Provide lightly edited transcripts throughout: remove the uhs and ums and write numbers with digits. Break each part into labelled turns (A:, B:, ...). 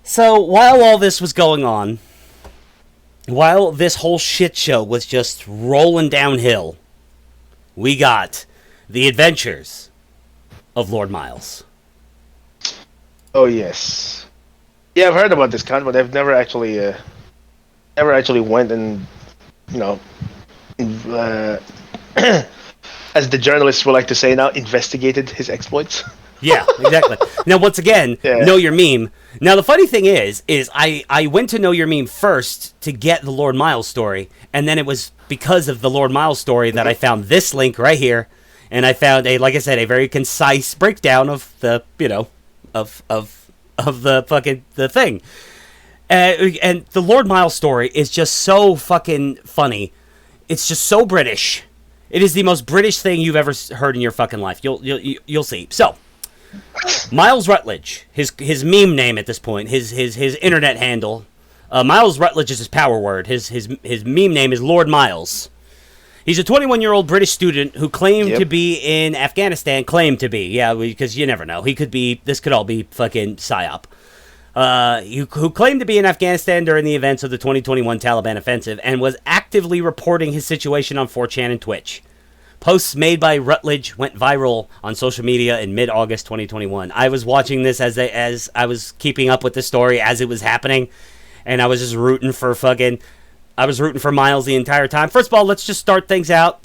A: So while all this was going on, while this whole shit show was just rolling downhill, we got the adventures of Lord Miles.
B: Oh yes, yeah, I've heard about this con, but I've never actually went and you know, uh, as the journalists would like to say now, investigated his exploits.
A: Yeah, exactly. Now, once again, Know Your Meme. Now, the funny thing is I went to Know Your Meme first to get the Lord Miles story, and then it was because of the Lord Miles story that I found this link right here, and I found like I said, a very concise breakdown of the, of the fucking the thing. And the Lord Miles story is just so fucking funny. It's just so British. It is the most British thing you've ever heard in your fucking life. You'll see. So, Miles Rutledge, his meme name at this point, his internet handle, Miles Rutledge is his power word. His meme name is Lord Miles. He's a 21-year-old British student who claimed to be in Afghanistan. Claimed to be, yeah, because you never know. He could be. This could all be fucking psyop. Who claimed to be in Afghanistan during the events of the 2021 Taliban offensive and was actively reporting his situation on 4chan and Twitch. Posts made by Rutledge went viral on social media in mid-August 2021. I was watching this as I was keeping up with the story as it was happening, and I was just rooting for Miles the entire time. First of all, let's just start things out.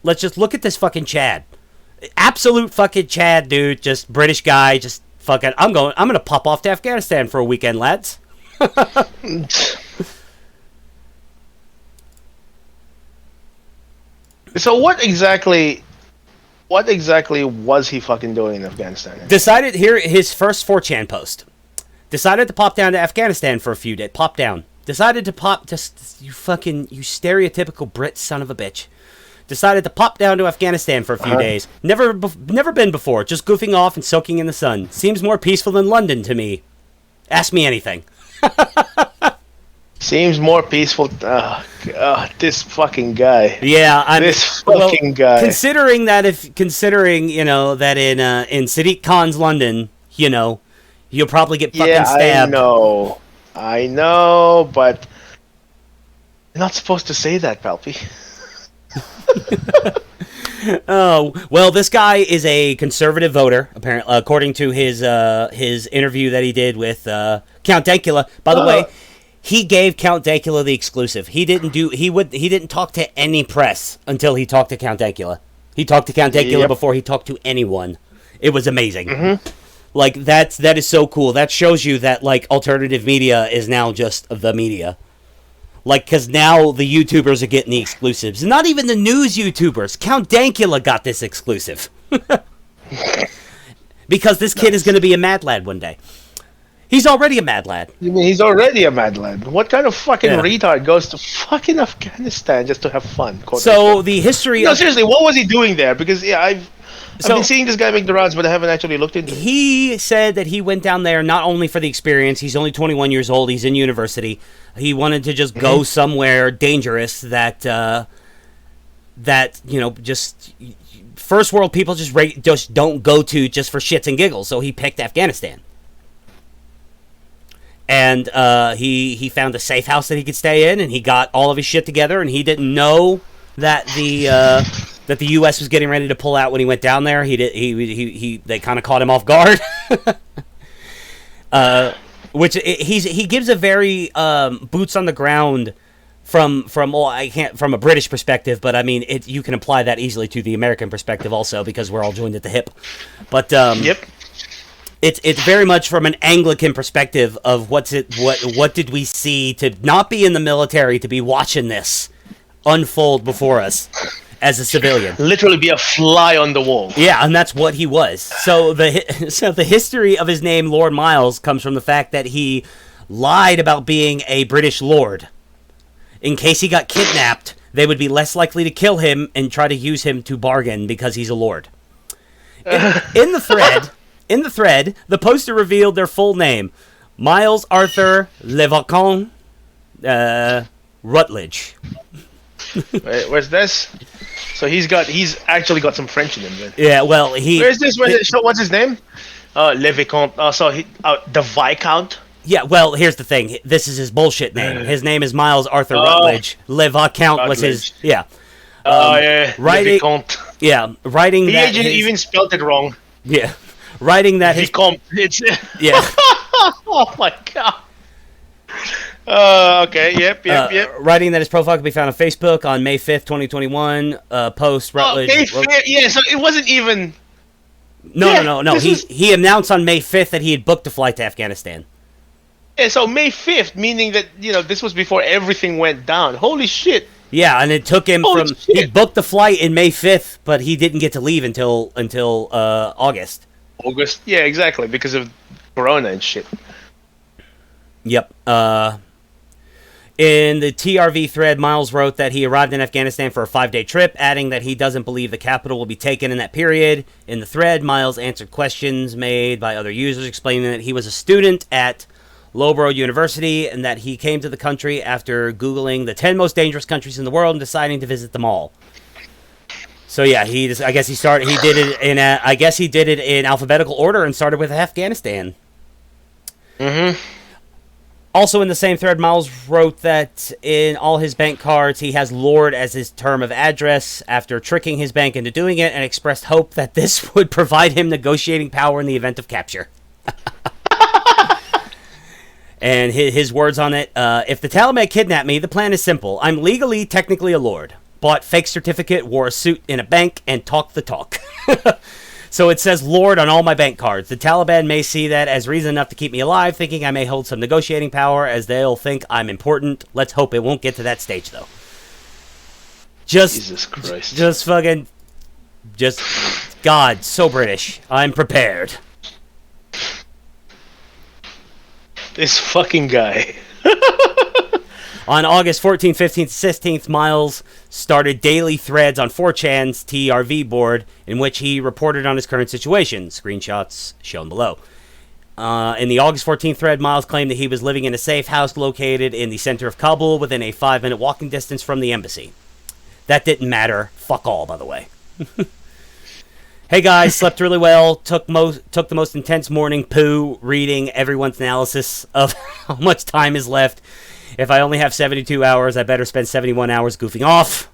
A: Let's just look at this fucking Chad. Absolute fucking Chad, dude. Just British guy, just fucking, I'm gonna pop off to Afghanistan for a weekend, lads.
B: So what exactly was he fucking doing in Afghanistan?
A: Decided here his first 4chan post. Decided to pop down to Afghanistan for a few days. Pop down. Decided to pop. Just you stereotypical Brit son of a bitch. Decided to pop down to Afghanistan for a few days. Never been before. Just goofing off and soaking in the sun. Seems more peaceful than London to me. Ask me anything.
B: Seems more peaceful. This fucking guy.
A: Yeah,
B: this fucking guy.
A: Considering that that in Sadiq Khan's London, you'll probably get fucking stabbed.
B: I know, but you're not supposed to say that, Palpy.
A: Oh, well, this guy is a conservative voter, apparently, according to his interview that he did with Count Dankula. By the way, he gave Count Dankula the exclusive. He didn't talk to any press until he talked to Count Dankula. He talked to Count Dankula before he talked to anyone. It was amazing. Mm-hmm. Like that is so cool. That shows you that like alternative media is now just the media. Like, because now the YouTubers are getting the exclusives. Not even the news YouTubers. Count Dankula got this exclusive. Because this kid is going to be a mad lad one day. He's already a mad lad.
B: You mean he's already a mad lad? What kind of fucking retard goes to fucking Afghanistan just to have fun?
A: So, the history
B: of... seriously, what was he doing there? Because, I've been seeing this guy make the rounds, but I haven't actually looked into it.
A: He said that he went down there not only for the experience. He's only 21 years old. He's in university. He wanted to just go somewhere dangerous that just first world people just don't go to just for shits and giggles. So he picked Afghanistan. And he found a safe house that he could stay in, and he got all of his shit together, and he didn't know that the U.S. was getting ready to pull out when he went down there. They kind of caught him off guard. Which he gives a very boots on the ground from a British perspective, but I mean you can apply that easily to the American perspective also because we're all joined at the hip. But it's very much from an Anglican perspective of what did we see to not be in the military, to be watching this unfold before us as a civilian.
B: Literally be a fly on the wall.
A: Yeah, and that's what he was. So the history of his name, Lord Miles, comes from the fact that he lied about being a British lord. In case he got kidnapped, they would be less likely to kill him and try to use him to bargain because he's a lord. In the thread, the poster revealed their full name, Miles Arthur Levacan Rutledge.
B: Wait, where's this? So he's actually got some French in him then.
A: Yeah, well,
B: Where's this? What's his name? Le Vicomte. So the Viscount.
A: Yeah, well, here's the thing. This is his bullshit name. His name is Miles Arthur Rutledge. Le Viscount was his. Yeah.
B: Yeah.
A: Writing.
B: Vicomte.
A: Yeah, writing
B: He
A: that.
B: even spelled it wrong.
A: Yeah, writing that his.
B: Vicomte. It's.
A: Yeah.
B: Oh my god. Okay. Yep.
A: Writing that his profile could be found on Facebook on May 5th, 2021. Post Rutledge.
B: Yeah. So it wasn't even.
A: No. He announced on May 5th that he had booked a flight to Afghanistan.
B: Yeah, so May 5th, meaning that, this was before everything went down. Holy shit.
A: Yeah, and it took him he booked the flight in May 5th, but he didn't get to leave until August.
B: August? Yeah, exactly, because of Corona and shit.
A: Yep. In the TRV thread, Miles wrote that he arrived in Afghanistan for a 5-day trip, adding that he doesn't believe the capital will be taken in that period. In the thread, Miles answered questions made by other users, explaining that he was a student at Loughborough University and that he came to the country after Googling the 10 most dangerous countries in the world and deciding to visit them all. So yeah, he did it in alphabetical order and started with Afghanistan.
B: Mm-hmm.
A: Also in the same thread, Miles wrote that in all his bank cards, he has Lord as his term of address after tricking his bank into doing it, and expressed hope that this would provide him negotiating power in the event of capture. And his words on it, if the Taliban kidnap me, the plan is simple. I'm legally, technically a lord. Bought fake certificate, wore a suit in a bank, and talked the talk. So it says Lord on all my bank cards. The Taliban may see that as reason enough to keep me alive, thinking I may hold some negotiating power, as they'll think I'm important. Let's hope it won't get to that stage, though.
B: Jesus Christ.
A: God, so British. I'm prepared.
B: This fucking guy.
A: On August 14th, 15th, 16th, Miles started daily threads on 4chan's TRV board in which he reported on his current situation. Screenshots shown below. In the August 14th thread, Miles claimed that he was living in a safe house located in the center of Kabul within a 5-minute walking distance from the embassy. That didn't matter. Fuck all, by the way. Hey guys, slept really well. Took the most intense morning poo reading everyone's analysis of how much time is left. If I only have 72 hours, I better spend 71 hours goofing off.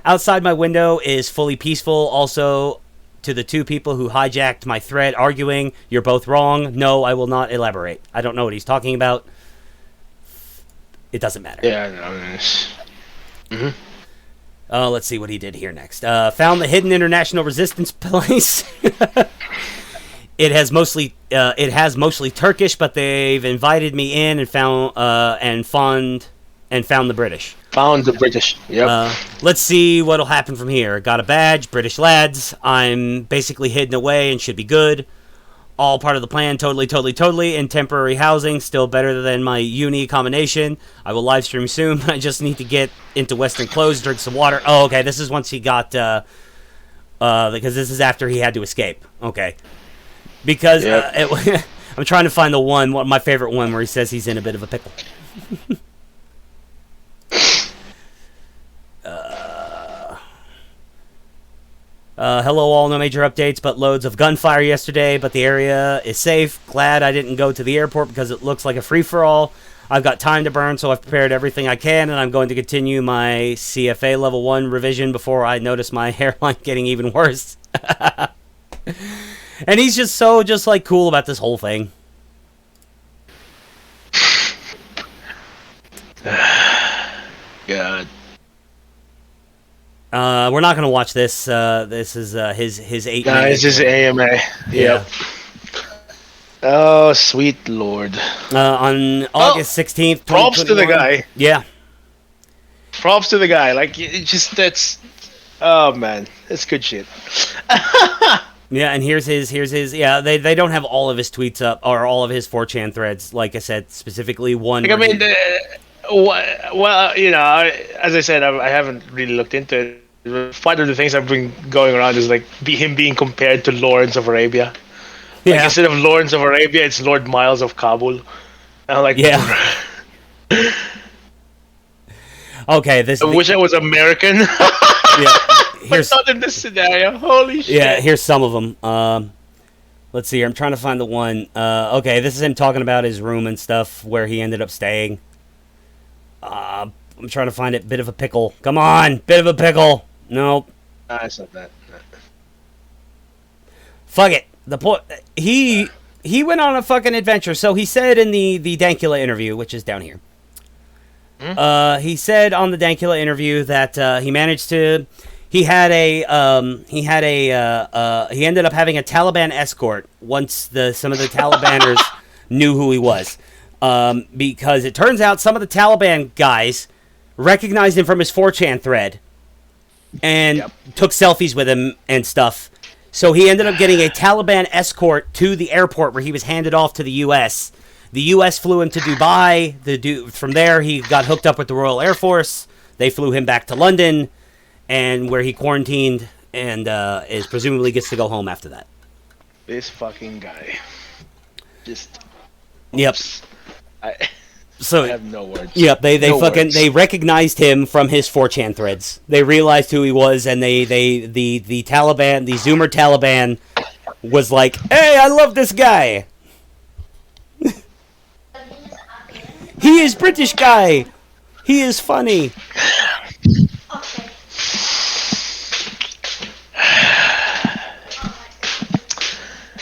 A: Outside my window is fully peaceful. Also, to the two people who hijacked my thread arguing, you're both wrong. No, I will not elaborate. I don't know what he's talking about. It doesn't matter.
B: Yeah, no. Mm-hmm.
A: Let's see what he did here next. Found the hidden international resistance place. It has mostly Turkish, but they've invited me in and found the British.
B: Found the British. Yep.
A: Let's see what'll happen from here. Got a badge, British lads. I'm basically hidden away and should be good. All part of the plan, totally. In temporary housing, still better than my uni combination. I will live stream soon. I just need to get into Western clothes, drink some water. Oh, okay. This is once he got, because this is after he had to escape. Okay. Because I'm trying to find my favorite one, where he says he's in a bit of a pickle. Hello all, no major updates, but loads of gunfire yesterday, but the area is safe. Glad I didn't go to the airport because it looks like a free-for-all. I've got time to burn, so I've prepared everything I can, and I'm going to continue my CFA Level 1 revision before I notice my hairline getting even worse. And he's just cool about this whole thing.
B: God.
A: We're not going to watch this. This is his 8 minutes.
B: It's just AMA. Yep. Oh, sweet Lord.
A: On August 16th,
B: props to the guy.
A: Yeah.
B: Props to the guy. Like, that's... Oh, man. That's good shit.
A: Yeah, and here's his. Yeah, they don't have all of his tweets up, or all of his 4chan threads. Like I said, specifically one.
B: Like, I mean, well, as I said, I haven't really looked into it. Part of the things I've been going around is like him being compared to Lawrence of Arabia.
A: Yeah.
B: Like, instead of Lawrence of Arabia, it's Lord Miles of Kabul. And I'm like,
A: yeah. Okay,
B: I wish I was American.
A: Yeah.
B: But not in this scenario. Holy shit.
A: Yeah, here's some of them. Let's see here. I'm trying to find the one. Okay, this is him talking about his room and stuff where he ended up staying. I'm trying to find it. Bit of a pickle. Come on, bit of a pickle. Nope.
B: It's not that.
A: Fuck it. The point. He went on a fucking adventure. So he said in the Dankula interview, which is down here. He said on the Dankula interview that he managed to. He ended up having a Taliban escort once some of the Talibaners knew who he was, because it turns out some of the Taliban guys recognized him from his 4chan thread and took selfies with him and stuff. So he ended up getting a Taliban escort to the airport where he was handed off to the U.S. The U.S. flew him to Dubai. From there, he got hooked up with the Royal Air Force. They flew him back to London, and where he quarantined and is presumably gets to go home after that.
B: This fucking guy. Just.
A: Yep.
B: I
A: So
B: have no words.
A: Yep,
B: words.
A: they recognized him from his 4chan threads. They realized who he was, and the Taliban, the Zoomer Taliban, was like, "Hey, I love this guy. He is British guy. He is funny."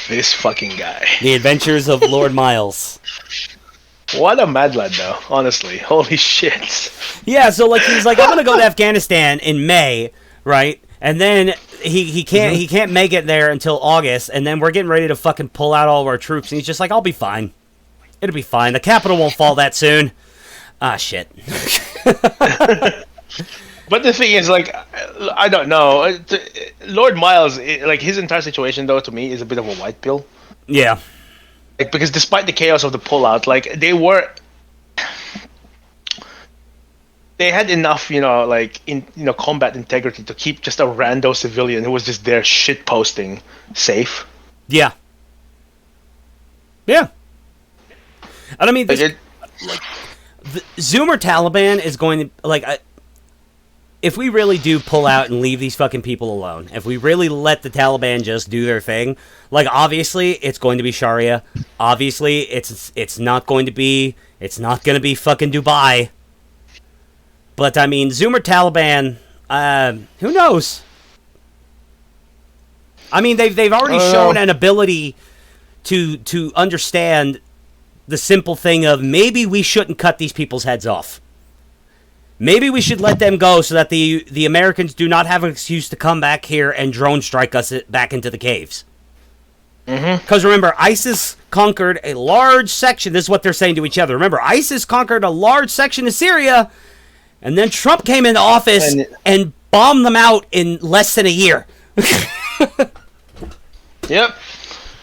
B: This fucking guy.
A: The Adventures of Lord Miles.
B: What a mad lad, though. Honestly, holy shit.
A: Yeah, so like he's like, I'm gonna go to Afghanistan in May, right? And then he can't make it there until August, and then we're getting ready to fucking pull out all of our troops, and he's just like, I'll be fine. It'll be fine. The capital won't fall that soon. Ah, shit.
B: But the thing is, like, I don't know. Lord Miles, like, his entire situation, though, to me, is a bit of a white pill.
A: Yeah.
B: Like, because despite the chaos of the pullout, like, they had enough, combat integrity to keep just a rando civilian who was just there shit posting safe.
A: Yeah. Yeah. And I mean, the Zoomer Taliban is going to, like, if we really do pull out and leave these fucking people alone, if we really let the Taliban just do their thing, like, obviously it's going to be Sharia. Obviously it's not going to be fucking Dubai. But I mean, Zoomer Taliban, who knows? I mean, they've already shown an ability to understand the simple thing of maybe we shouldn't cut these people's heads off. Maybe we should let them go so that the Americans do not have an excuse to come back here and drone strike us back into the caves. Because remember, ISIS conquered a large section. This is what they're saying to each other. Remember, ISIS conquered a large section of Syria, and then Trump came into office and bombed them out in less than a year.
B: Yep.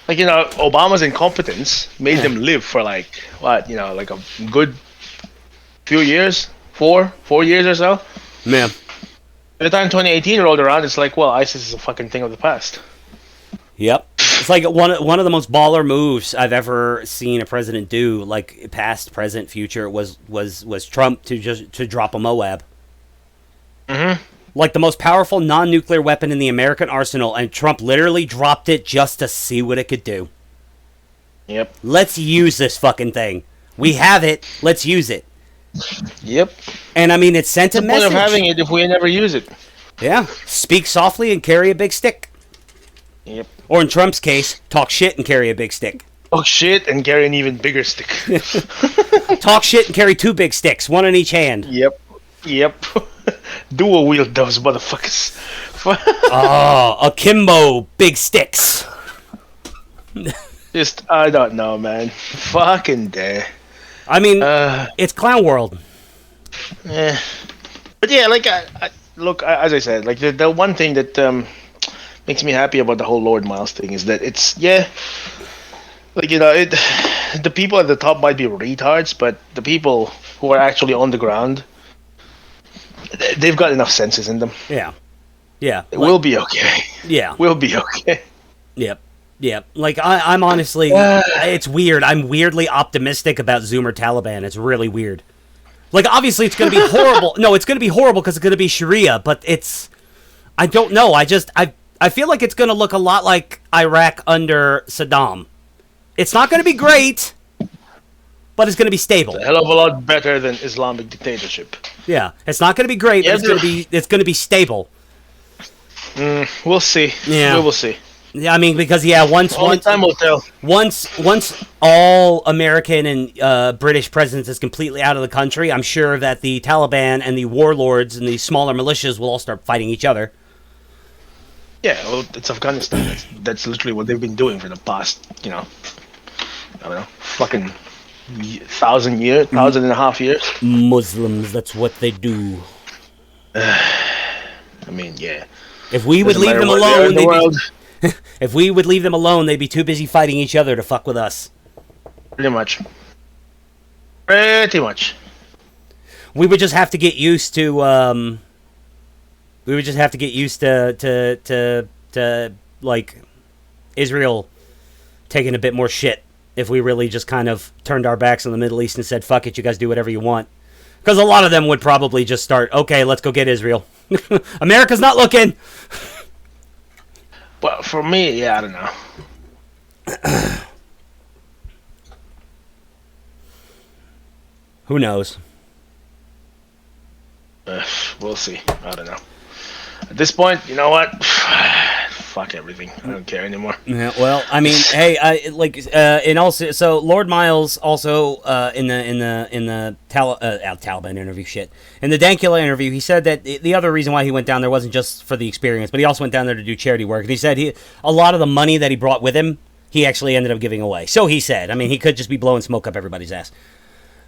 B: Like, Obama's incompetence made them live for, like, what, like a good few years? 4 years or so.
A: Man.
B: By the time 2018 rolled around, it's like, well, ISIS is a fucking thing of the past.
A: Yep. It's like one of the most baller moves I've ever seen a president do, like past, present, future, was Trump to drop a Moab. Like the most powerful non-nuclear weapon in the American arsenal, and Trump literally dropped it just to see what it could do.
B: Yep.
A: Let's use this fucking thing. We have it. Let's use it.
B: Yep.
A: And I mean, it sent a message.
B: What's the point of having it if we never use it?
A: Yeah. Speak softly and carry a big stick.
B: Yep.
A: Or in Trump's case, talk shit and carry a big stick.
B: Talk shit and carry an even bigger stick.
A: Talk shit and carry 2 big sticks, one in each hand.
B: Yep. Dual wield those motherfuckers.
A: Akimbo big sticks.
B: Just, I don't know, man. Fucking day.
A: I mean, it's Clown World.
B: Yeah. But yeah, like, look, as I said, like, the one thing that makes me happy about the whole Lord Miles thing is that it's, like, the people at the top might be retards, but the people who are actually on the ground, they've got enough senses in them.
A: Yeah.
B: We'll be okay.
A: Yeah.
B: We'll be okay.
A: Yep. Like, I'm honestly, it's weird. I'm weirdly optimistic about Zoomer Taliban. It's really weird. Like, obviously, it's going to be horrible. No, it's going to be horrible because it's going to be Sharia, but I don't know. I feel like it's going to look a lot like Iraq under Saddam. It's not going to be great, but it's going to be stable.
B: A hell of a lot better than Islamic dictatorship.
A: Yeah, it's not going to be great, but it's going to be stable.
B: We'll see.
A: Yeah,
B: we will see.
A: Yeah, I mean, because once
B: time will tell.
A: Once all American and British presence is completely out of the country, I'm sure that the Taliban and the warlords and the smaller militias will all start fighting each other.
B: Yeah, well, it's Afghanistan. That's literally what they've been doing for the past, I don't know, fucking 1,000 years, 1,500 years.
A: Muslims, that's what they do.
B: I mean, yeah.
A: If we would leave them alone, if we would leave them alone, they'd be too busy fighting each other to fuck with us.
B: Pretty much. Pretty much.
A: We would just have to get used to. We would just have to get used to like Israel taking a bit more shit if we really just kind of turned our backs on the Middle East and said, "Fuck it, you guys do whatever you want." Because a lot of them would probably just start, "Okay, let's go get Israel." America's not looking.
B: Well, for me, yeah, I don't know.
A: Who knows?
B: We'll see. I don't know. At this point, you know what? Fuck everything. I don't care anymore.
A: Yeah, well, I mean, hey, and also, so Lord Miles also in the Taliban interview, in the Dankula interview, he said that the other reason why he went down there wasn't just for the experience, but he also went down there to do charity work. And he said a lot of the money that he brought with him, he actually ended up giving away. So he said, I mean, he could just be blowing smoke up everybody's ass.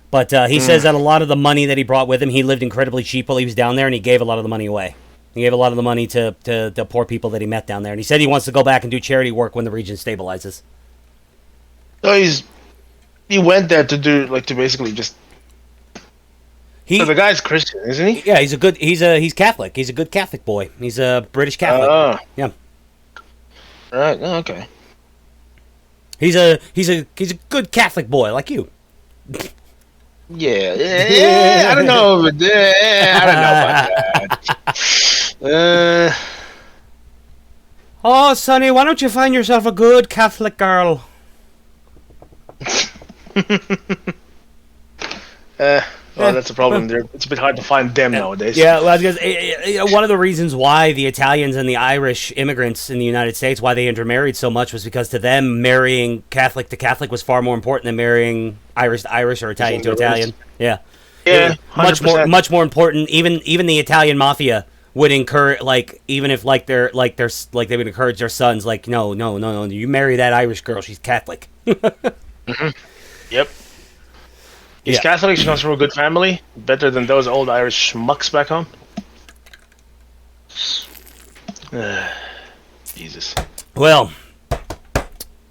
A: But he says that a lot of the money that he brought with him, he lived incredibly cheap while he was down there, and he gave a lot of the money away. He gave a lot of the money to poor people that he met down there. And he said he wants to go back and do charity work when the region stabilizes.
B: So he went there to basically just... So the guy's Christian, isn't he?
A: Yeah, he's Catholic. He's a good Catholic boy. He's a British Catholic. Yeah.
B: Right, okay.
A: He's a good Catholic boy, like you.
B: Yeah, I don't know, but I don't know about that.
A: Oh, Sonny, why don't you find yourself a good Catholic girl?
B: Well, that's a problem. It's a bit hard to find them nowadays.
A: Yeah, well, because one of the reasons why the Italians and the Irish immigrants in the United States, why they intermarried so much, was because to them, marrying Catholic to Catholic was far more important than marrying Irish to Irish or Italian to Italian. Yeah.
B: Yeah,
A: 100%. much more important. Even the Italian mafia would encourage, even if they would encourage their sons, no, you marry that Irish girl, she's Catholic.
B: Mm-hmm. Yep. He's Catholic, she comes from a good family. Better than those old Irish schmucks back home. Jesus.
A: Well,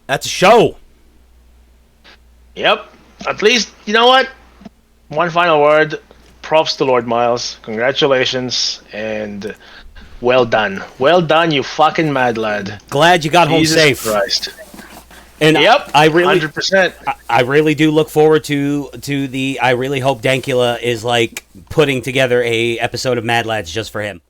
A: that's a show.
B: Yep. At least, you know what? One final word. Props to Lord Miles. Congratulations. And well done. Well done, you fucking mad lad.
A: Glad you got home safe.
B: Jesus Christ.
A: And
B: yep,
A: I really,
B: 100%.
A: I really do look forward to the. I really hope Dankula is putting together a episode of Mad Lads just for him.